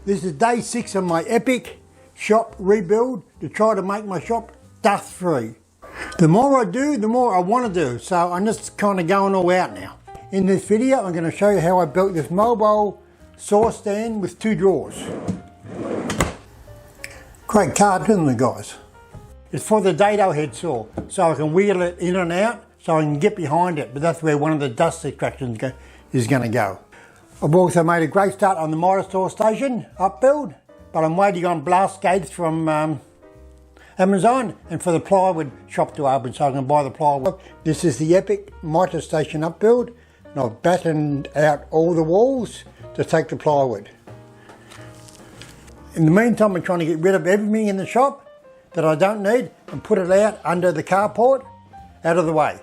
This is day 6 of my epic shop rebuild to try to make my shop dust free. The more I do, the more I want to do, so I'm just kind of going all out now. In this video I'm going to show you how I built this mobile saw stand with 2 drawers. Great cartoon, the guys. It's for the dado head saw, so I can wheel it in and out so I can get behind it, but that's where one of the dust extractions is going to go. I've also made a great start on the miter saw station upbuild, but I'm waiting on blast gates from Amazon and for the plywood shop to open so I can buy the plywood. This is the epic miter station upbuild, and I've battened out all the walls to take the plywood. In the meantime, I'm trying to get rid of everything in the shop that I don't need and put it out under the carport, out of the way.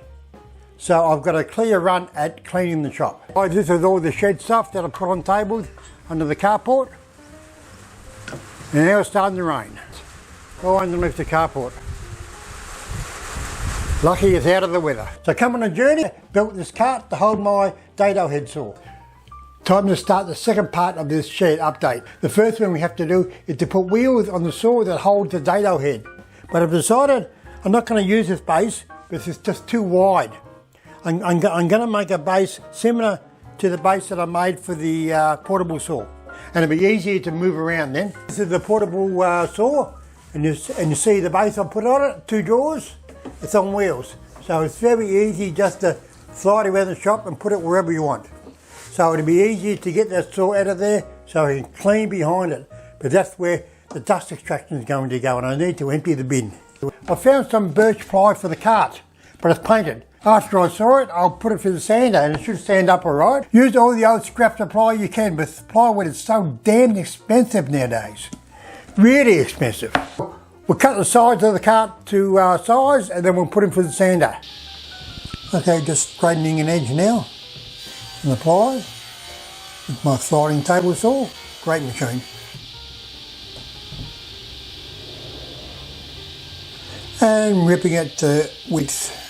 So I've got a clear run at cleaning the shop. This is all the shed stuff that I put on tables under the carport. And now it's starting to rain. All underneath the carport. Lucky it's out of the weather. So come on a journey, built this cart to hold my dado head saw. Time to start the second part of this shed update. The first thing we have to do is to put wheels on the saw that holds the dado head. But I've decided I'm not going to use this base because it's just too wide. I'm going to make a base similar to the base that I made for the portable saw. And it'll be easier to move around then. This is the portable saw, and you see the base I put on it, 2 drawers. It's on wheels. So it's very easy just to slide around the shop and put it wherever you want. So it'll be easier to get that saw out of there so I can clean behind it. But that's where the dust extraction is going to go, and I need to empty the bin. I found some birch ply for the cart, but it's painted. After I saw it, I'll put it through the sander and it should stand up alright. Use all the old scraps of ply you can, but plywood is so damn expensive nowadays. Really expensive. We'll cut the sides of the cart to size and then we'll put them through the sander. Okay, just straightening an edge now and the ply with my sliding table saw. Great machine. And ripping it to width.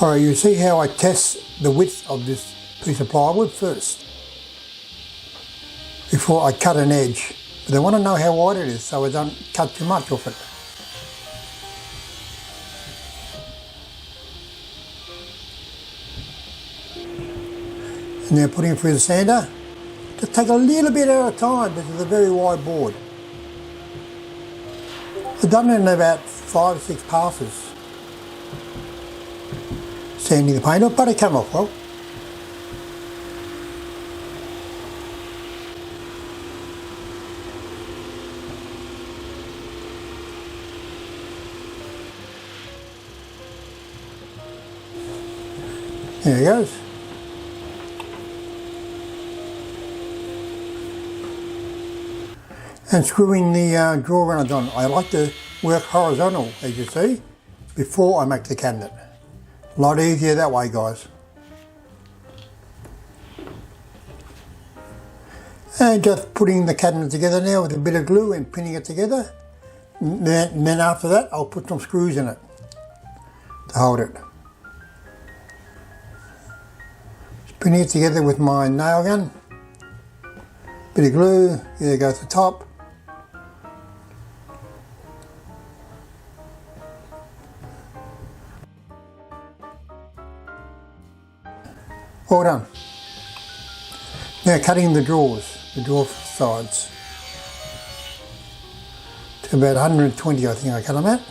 Alright, you see how I test the width of this piece of plywood first before I cut an edge. But I want to know how wide it is so I don't cut too much off it. And now putting it through the sander. Just take a little bit at a time because it's a very wide board. I've done it in about 5 or 6 passes. Sanding the paint off, but it came off well. There it goes. And screwing the drawer rounds on. I like to work horizontal, as you see, before I make the cabinet. A lot easier that way, guys. And just putting the cabinet together now with a bit of glue and pinning it together. And then after that, I'll put some screws in it to hold it. Pinning it together with my nail gun. Bit of glue, there goes the top. All done. Now cutting the drawer sides to about 120, I think I cut them at.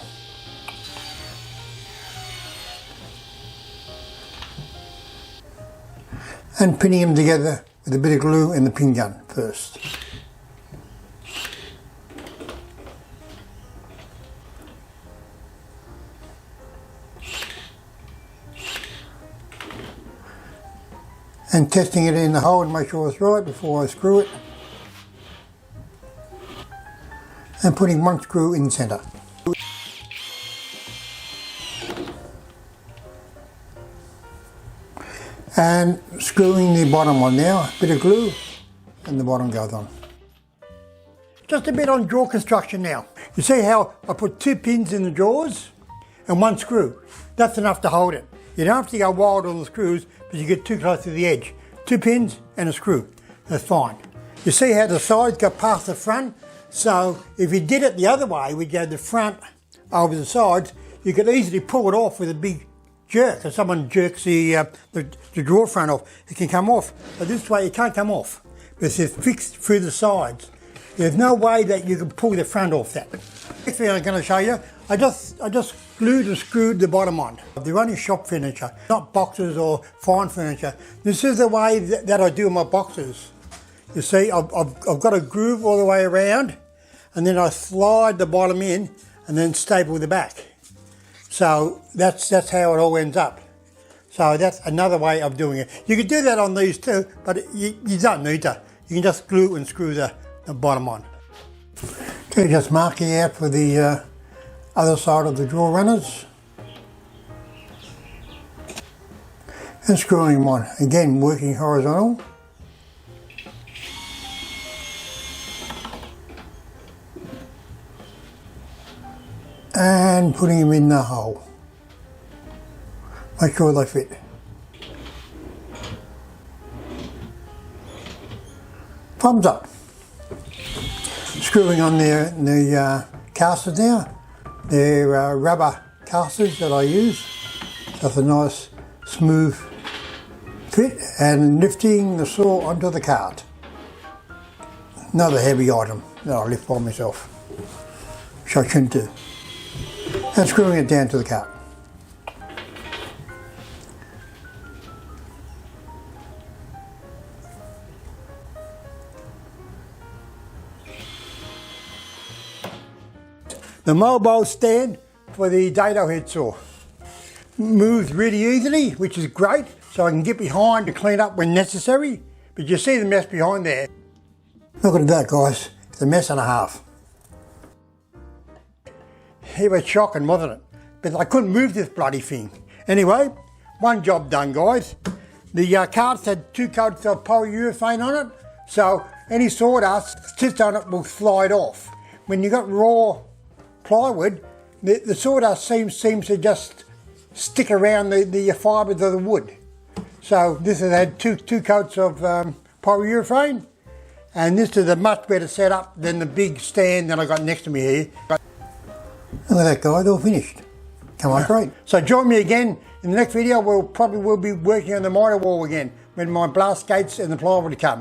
And pinning them together with a bit of glue and the pin gun first. And testing it in the hole and make sure it's right before I screw it. And putting 1 screw in the centre. And screwing the bottom on now, a bit of glue, and the bottom goes on. Just a bit on drawer construction now. You see how I put 2 pins in the drawers and 1 screw. That's enough to hold it. You don't have to go wild on the screws because you get too close to the edge. 2 pins and a screw, that's fine. You see how the sides go past the front? So if you did it the other way, we'd go the front over the sides, you could easily pull it off with a big jerk. If someone jerks the drawer front off, it can come off. But this way it can't come off because it's fixed through the sides. There's no way that you can pull the front off that. Next thing I'm going to show you, I just glued and screwed the bottom on. They're only shop furniture, not boxes or fine furniture. This is the way that I do my boxes. You see, I've got a groove all the way around, and then I slide the bottom in and then staple the back. So that's how it all ends up. So that's another way of doing it. You could do that on these too, but you don't need to. You can just glue and screw the bottom on. Okay, just marking out for the other side of the drawer runners. And screwing them on. Again, working horizontal. And putting them in the hole. Make sure they fit. Thumbs up. Screwing on the casters now. They're rubber casters that I use. Just a nice smooth fit, and lifting the saw onto the cart. Another heavy item that I lift by myself, which I shouldn't do. And screwing it down to the cart. The mobile stand for the dado head saw moves really easily, which is great, so I can get behind to clean up when necessary. But you see the mess behind there. Look at that, guys. It's a mess and a half. It was shocking, wasn't it? But I couldn't move this bloody thing. Anyway, one job done, guys. The carts had 2 coats of polyurethane on it, so any sawdust sits on it will slide off. When you got raw plywood, the sawdust seems to just stick around the fibres of the wood. So this has had two coats of polyurethane, and this is a much better setup than the big stand that I got next to me here. Look at that, guys, all finished. Come on, great. So join me again in the next video. We'll be working on the miter wall again when my blast gates and the plywood come.